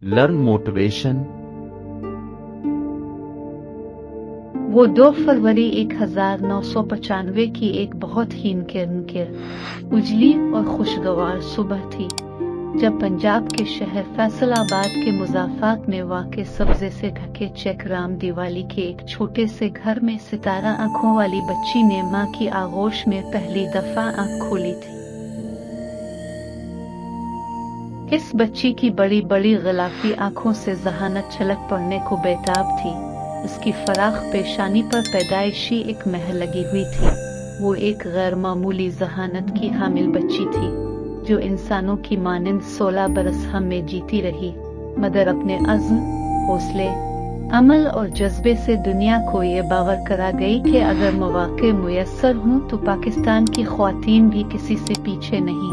Learn motivation. वो 2 फरवरी 1995 की एक बहुत हीन किरण उजली और खुशगवार सुबह थी, जब पंजाब के शहर फैसलाबाद के मुज़ाफ़ात में वाक़े सब्ज़े से ढके चेक राम दिवाली के एक छोटे से घर में सितारा आंखों वाली बच्ची ने माँ की आगोश में पहली दफ़ा आंख खोली थी। इस बच्ची की बड़ी बड़ी ग़िलाफ़ी आंखों से ज़हानत छलक पड़ने को बेताब थी। उसकी फराख पेशानी पर पैदाइशी एक महर लगी हुई थी। वो एक गैर मामूली ज़हानत की हामिल बच्ची थी, जो इंसानों की मानंद 16 बरस हम में जीती रही, मगर अपने अज़्म, हौसले, अमल और जज्बे से दुनिया को ये बावर करा गई कि अगर मौक़े मुयस्सर हों तो पाकिस्तान की ख़वातीन भी किसी से पीछे नहीं,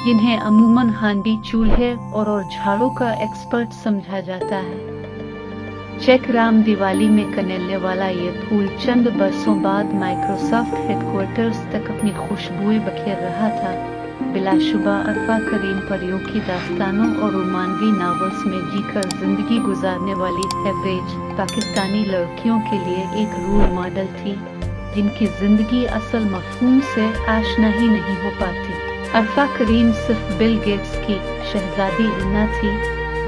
जिन्हें अमूमन हांडी चूल्हे और झाड़ू का एक्सपर्ट समझा जाता है। चेक राम दिवाली में कनेलने वाला ये फूल चंद बरसों बाद माइक्रोसॉफ्ट हेडक्वार्टर्स तक अपनी खुशबुएं बखेर रहा था। बिलाशुबा अरफा करीम परियों की दास्तानों और रोमानवी नावल्स में जीकर जिंदगी गुजारने वाली एवरेज पाकिस्तानी लड़कियों के लिए एक रोल मॉडल थी, जिनकी जिंदगी असल मफ़हूम से आशना ही नहीं हो पाती। अरफा करीम सिर्फ बिल गेट्स की शहजादी न थी,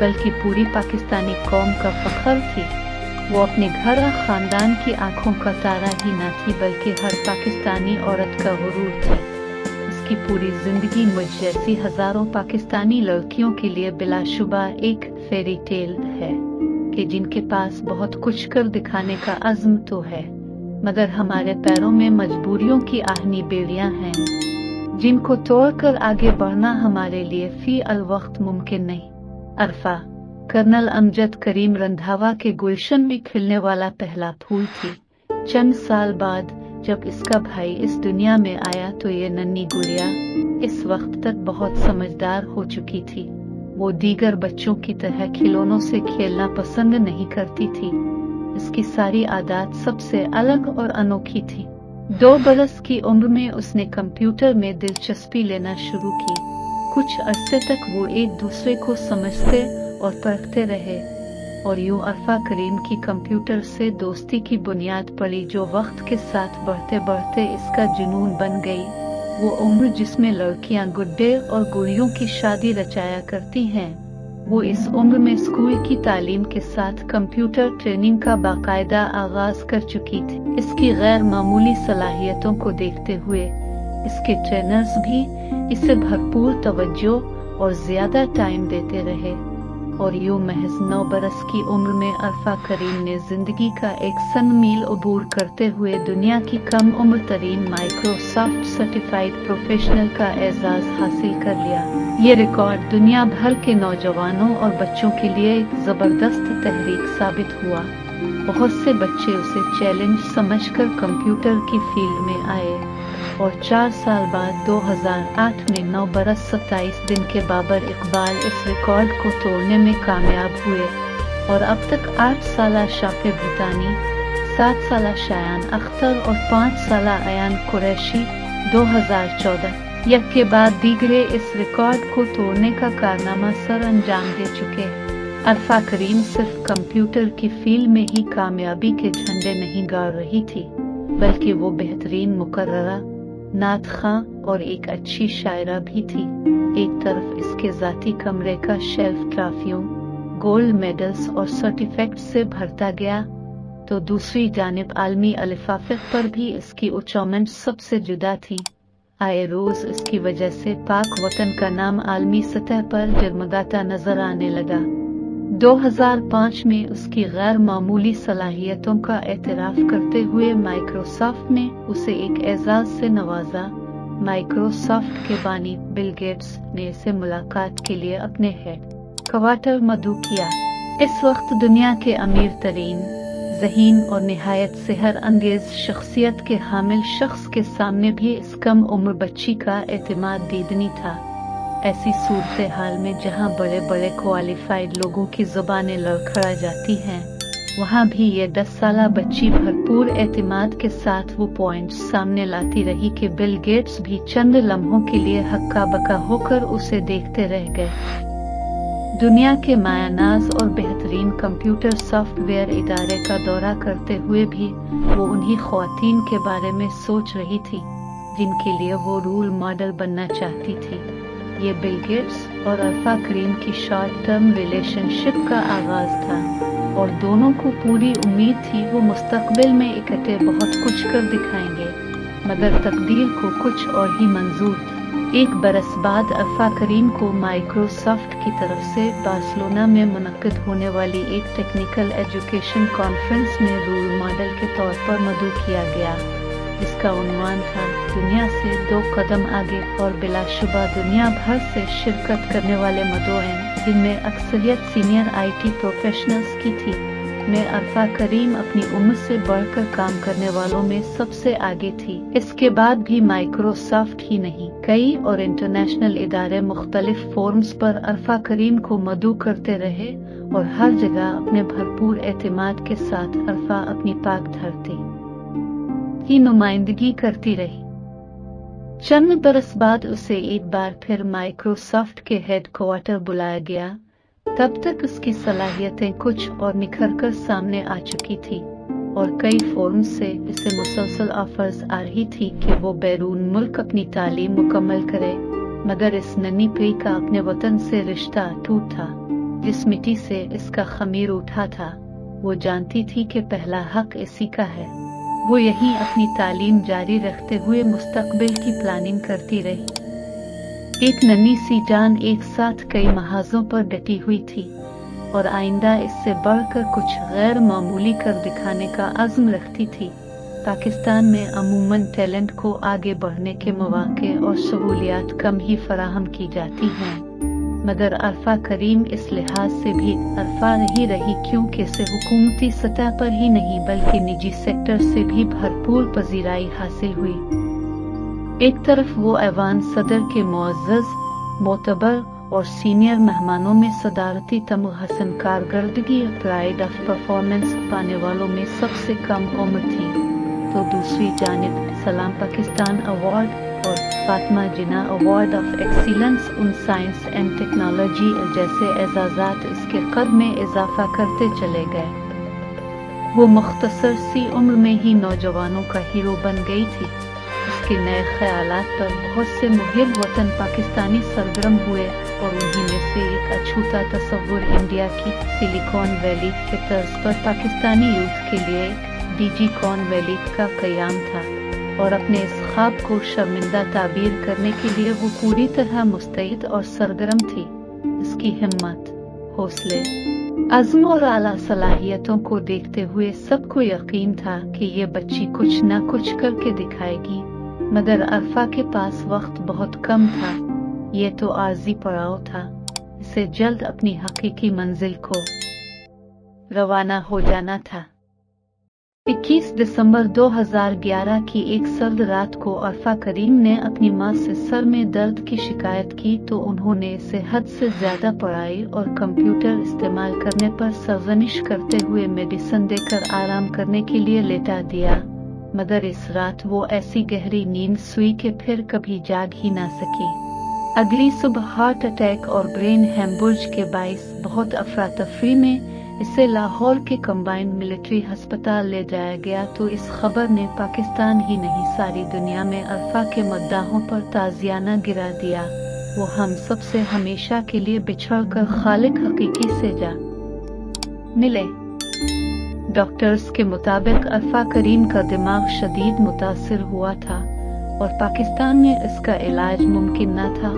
बल्कि पूरी पाकिस्तानी कौम का फख्र थी। वो अपने घर और ख़ानदान की आंखों का तारा ही न थी, बल्कि हर पाकिस्तानी औरत का गुरूर थी। उसकी पूरी जिंदगी मुझ जैसी हजारों पाकिस्तानी लड़कियों के लिए बिलाशुबा एक फेरी टेल है कि जिनके पास बहुत कुछ कर दिखाने का अज़्म तो है, मगर हमारे पैरों में मजबूरियों की आहनी बेड़ियां हैं, जिनको तोड़कर आगे बढ़ना हमारे लिए फी अल वक्त मुमकिन नहीं। अरफा कर्नल अमजद करीम रंधावा के गुलशन में खिलने वाला पहला फूल थी। चंद साल बाद जब इसका भाई इस दुनिया में आया तो ये नन्ही गुड़िया इस वक्त तक बहुत समझदार हो चुकी थी। वो दीगर बच्चों की तरह खिलौनों से खेलना पसंद नहीं करती थी। इसकी सारी आदत सबसे अलग और अनोखी थी। 2 बरस की उम्र में उसने कंप्यूटर में दिलचस्पी लेना शुरू की। कुछ अरसे तक वो एक दूसरे को समझते और परखते रहे, और यूं अरफा करीम की कंप्यूटर से दोस्ती की बुनियाद पड़ी, जो वक्त के साथ बढ़ते बढ़ते इसका जुनून बन गई। वो उम्र जिसमें लड़कियां गुड्डे और गुड़ियों की शादी रचाया करती हैं, वो इस उम्र में स्कूल की तालीम के साथ कंप्यूटर ट्रेनिंग का बाकायदा आगाज कर चुकी थी। इसकी गैर मामूली सलाहियतों को देखते हुए इसके ट्रेनर्स भी इसे भरपूर तवज्जो और ज्यादा टाइम देते रहे, और यूं महज 9 बरस की उम्र में अरफा करीम ने जिंदगी का एक सन मील अबूर करते हुए दुनिया की कम उम्र तरीन माइक्रोसॉफ्ट सर्टिफाइड प्रोफेशनल का एजाज हासिल कर लिया। ये रिकॉर्ड दुनिया भर के नौजवानों और बच्चों के लिए एक जबरदस्त तहरीक साबित हुआ। बहुत से बच्चे उसे चैलेंज समझकर कंप्यूटर की फील्ड में आए, और 4 साल बाद 2008 में 9 बरस 27 दिन के बाबर इकबाल इस रिकॉर्ड को तोड़ने में कामयाब हुए, और अब तक 8 साला शाफे भूटानी, 7 साला शायान अख्तर और 5 साला अयान कुरैशी 2014 एक के बाद दीगरे इस रिकॉर्ड को तोड़ने का कारनामा सर अंजाम दे चुके हैं। अरफा करीम सिर्फ कंप्यूटर की फील्ड में ही कामयाबी के झंडे नहीं गाड़ रही थी, बल्कि वो बेहतरीन मुकर्ररा, नात खां और एक अच्छी शायरा भी थी। एक तरफ इसके जाती कमरे का शेल्फ ट्रॉफियों, गोल्ड मेडल्स और सर्टिफिकेट्स से भरता गया, तो दूसरी जानिब आलमी अलिफाफे पर भी इसकी अचीवमेंट सबसे जुदा थी। आए रोज इसकी वजह से पाक वतन का नाम आलमी सतह पर जगमगाता नजर आने लगा। 2005 में उसकी गैर मामूली सलाहियतों का एतराफ करते हुए माइक्रोसॉफ्ट ने उसे एक एजाज से नवाजा। माइक्रोसॉफ्ट के बानी बिल गेट्स ने इसे मुलाकात के लिए अपने हेड क्वार्टर मदऊ किया। इस वक्त दुनिया के अमीर तरीन, ज़हीन और निहायत सेहर अंगेज शख्सियत के हामिल शख्स के सामने भी इस कम उम्र बच्ची का एतमाद दीदनी था। ऐसी सूरत हाल में जहां बड़े बड़े क्वालिफाइड लोगों की ज़ुबानें लड़खड़ा जाती हैं, वहां भी ये 10 साला बच्ची भरपूर एतमाद के साथ वो पॉइंट्स सामने लाती रही कि बिल गेट्स भी चंद लम्हों के लिए हक्का बक्का होकर उसे देखते रह गए। दुनिया के मायानाज और बेहतरीन कंप्यूटर सॉफ्टवेयर इदारे का दौरा करते हुए भी वो उन्हीं ख्वातीन के बारे में सोच रही थी जिनके लिए वो रोल मॉडल बनना चाहती थी। ये बिल गेट्स और अरफा करीम की शॉर्ट टर्म रिलेशनशिप का आगाज था और दोनों को पूरी उम्मीद थी वो मुस्तकबिल में इकट्ठे बहुत कुछ कर दिखाएंगे, मगर तकदीर को कुछ और ही मंजूर था। एक बरस बाद अरफा करीम को माइक्रोसॉफ्ट की तरफ से बार्सिलोना में मुनक्किद होने वाली एक टेक्निकल एजुकेशन कॉन्फ्रेंस में रोल मॉडल के तौर पर मदऊ किया गया, जिसका उन्वान था दुनिया से 2 कदम आगे, और बिलाशुबा दुनिया भर से शिरकत करने वाले मदोइन, जिनमें अक्सरियत सीनियर आईटी प्रोफेशनल्स की थी, में अरफा करीम अपनी उम्र से बढ़कर काम करने वालों में सबसे आगे थी। इसके बाद भी माइक्रोसॉफ्ट ही नहीं, कई और इंटरनेशनल इदारे मुख्तलिफ फोरम्स पर अरफा करीम को मदऊ करते रहे और हर जगह अपने भरपूर एतमाद के साथ अरफा अपनी पाक धरती की नुमाइंदगी करती रही। चंद बरस बाद उसे एक बार फिर माइक्रोसॉफ्ट के हेडक्वार्टर बुलाया गया। तब तक उसकी सलाहियतें कुछ और निखर कर सामने आ चुकी थी और कई फोरम से इसे मुसलसल ऑफर्स आ रही थी कि वो बैरून मुल्क अपनी तालीम मुकम्मल करे, मगर इस नन्ही पी का अपने वतन से रिश्ता टूट था। जिस मिट्टी से इसका खमीर उठा था, वो जानती थी कि पहला हक इसी का है। वो यहीं अपनी तालीम जारी रखते हुए मुस्तकबिल की प्लानिंग करती रही। एक नन्ही सी जान एक साथ कई महाजों पर डटी हुई थी और आइंदा इससे बढ़कर कुछ गैर मामूली कर दिखाने का अज़्म रखती थी। पाकिस्तान में अमूमन टैलेंट को आगे बढ़ने के मौके और सहूलियात कम ही फराहम की जाती हैं, मगर अरफा करीम इस लिहाज से भी अरफा नहीं रही क्योंकि इसे हुकूमती सतह पर ही नहीं बल्कि निजी सेक्टर से भी भरपूर पजीराई हासिल हुई। एक तरफ वो ऐवान सदर के मुअज़्ज़ज़, मोतबर और सीनियर मेहमानों में सदारती तमहसन कारकर्दगी प्राइड ऑफ परफॉर्मेंस पाने वालों में सबसे कम उम्र थी, तो दूसरी जानिब सलाम पाकिस्तान अवार्ड और फातिमा जिन्ना अवार्ड ऑफ एक्सीलेंस उन साइंस एंड टेक्नोलॉजी जैसे एजाज़ात इसके कद में इजाफा करते चले गए। वो मुख्तसर सी उम्र में ही नौजवानों का हीरो बन गई थी। उसके नए ख्यालात पर बहुत से मुहिब वतन पाकिस्तानी सरगर्म हुए और उन्हीं में से एक अछूता तस्वुर इंडिया की सिलिकॉन वैली के तर्ज पर पाकिस्तानी यूथ के लिए डिजिकॉन वैली का क़याम था, और अपने इस ख्वाब को शर्मिंदा ताबीर करने के लिए वो पूरी तरह मुस्तैद और सरगर्म थी। इसकी हिम्मत, हौसले, अज़्म और आला सलाहियतों को देखते हुए सबको यकीन था कि ये बच्ची कुछ न कुछ करके दिखाएगी, मगर अरफा के पास वक्त बहुत कम था। ये तो आर्जी पड़ाव था, इसे जल्द अपनी हकीकी मंजिल को रवाना हो जाना था। 21 दिसंबर 2011 की एक सर्द रात को अरफा करीम ने अपनी मां से सर में दर्द की शिकायत की तो उन्होंने इसे हद से ज्यादा पढ़ाई और कंप्यूटर इस्तेमाल करने पर सरजनिश करते हुए मेडिसिन देकर आराम करने के लिए लेटा दिया, मगर इस रात वो ऐसी गहरी नींद सोई कि फिर कभी जाग ही ना सकी। अगली सुबह हार्ट अटैक और ब्रेन हेमोरेज के बाइस बहुत अफरा तफरी में इसे लाहौर के कंबाइंड मिलिट्री अस्पताल ले जाया गया तो इस खबर ने पाकिस्तान ही नहीं सारी दुनिया में अरफा के मद्दाहों पर ताजियाना गिरा दिया। वो हम सब से हमेशा के लिए बिछड़कर खालिक हकीकी से जा मिले। डॉक्टर्स के मुताबिक अरफा करीम का दिमाग शदीद मुतासिर हुआ था और पाकिस्तान में इसका इलाज मुमकिन न था,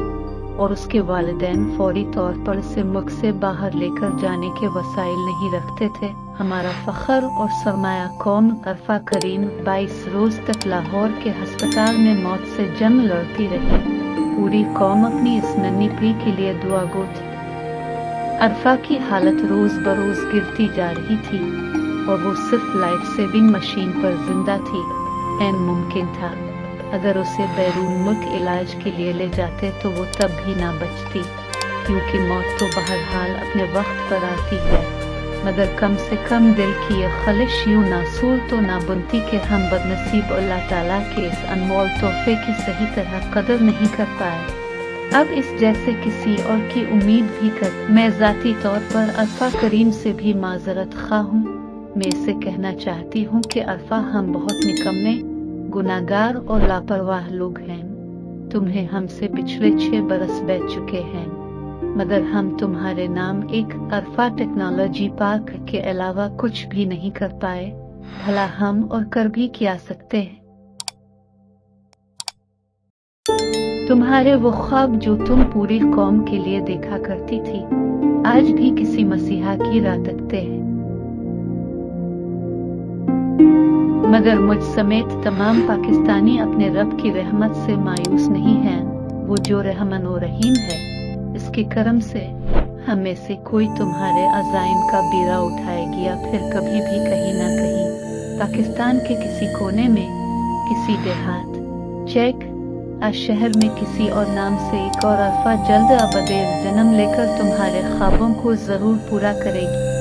और उसके वालिदैन फौरी तौर पर इसे मुल्क से बाहर लेकर जाने के वसाइल नहीं रखते थे। हमारा फख्र और सरमाया कौम अरफा करीम 22 रोज तक लाहौर के अस्पताल में मौत से जंग लड़ती रही। पूरी कौम अपनी इस नन्ही पी के लिए दुआगो थी। अरफा की हालत रोज बरोज गिरती जा रही थी और वो सिर्फ लाइफ सेविंग मशीन पर जिंदा थी। ऐन मुमकिन था अगर उसे बैरून मुल्क इलाज के लिए ले जाते तो वो तब भी ना बचती, क्योंकि मौत तो बहरहाल अपने वक्त पर आती है, मगर कम से कम दिल की ये ख्वाहिश यूं नासूर तो ना बुनती कि हम बदनसीब अल्लाह ताला के इस अनमोल तोहफे की सही तरह कदर नहीं कर पाए। अब इस जैसे किसी और की उम्मीद भी कर। मैं ज़ाती तौर पर अरफा करीम से भी माजरत खा हूँ। मैं इसे कहना चाहती हूँ कि अरफा, हम बहुत निकम्मे, गुनाहगार और लापरवाह लोग हैं। तुम्हें हमसे पिछले 6 बरस बीत चुके हैं, मगर हम तुम्हारे नाम एक अरफा टेक्नोलॉजी पार्क के अलावा कुछ भी नहीं कर पाए। भला हम और कर भी क्या सकते हैं? तुम्हारे वो ख्वाब जो तुम पूरी कौम के लिए देखा करती थी, आज भी किसी मसीहा की राह तकते हैं। मगर मुझ समेत तमाम पाकिस्तानी अपने रब की रहमत से मायूस नहीं हैं। वो जो रहमन और रहीम है, इसके करम से हम में से कोई तुम्हारे अज़ाइम का बीड़ा उठाएगी या फिर कभी भी कहीं ना कहीं पाकिस्तान के किसी कोने में, किसी देहात, चेक शहर में किसी और नाम से एक और अरफा जल्द अबदेर जन्म लेकर तुम्हारे ख्वाबों को जरूर पूरा करेगी।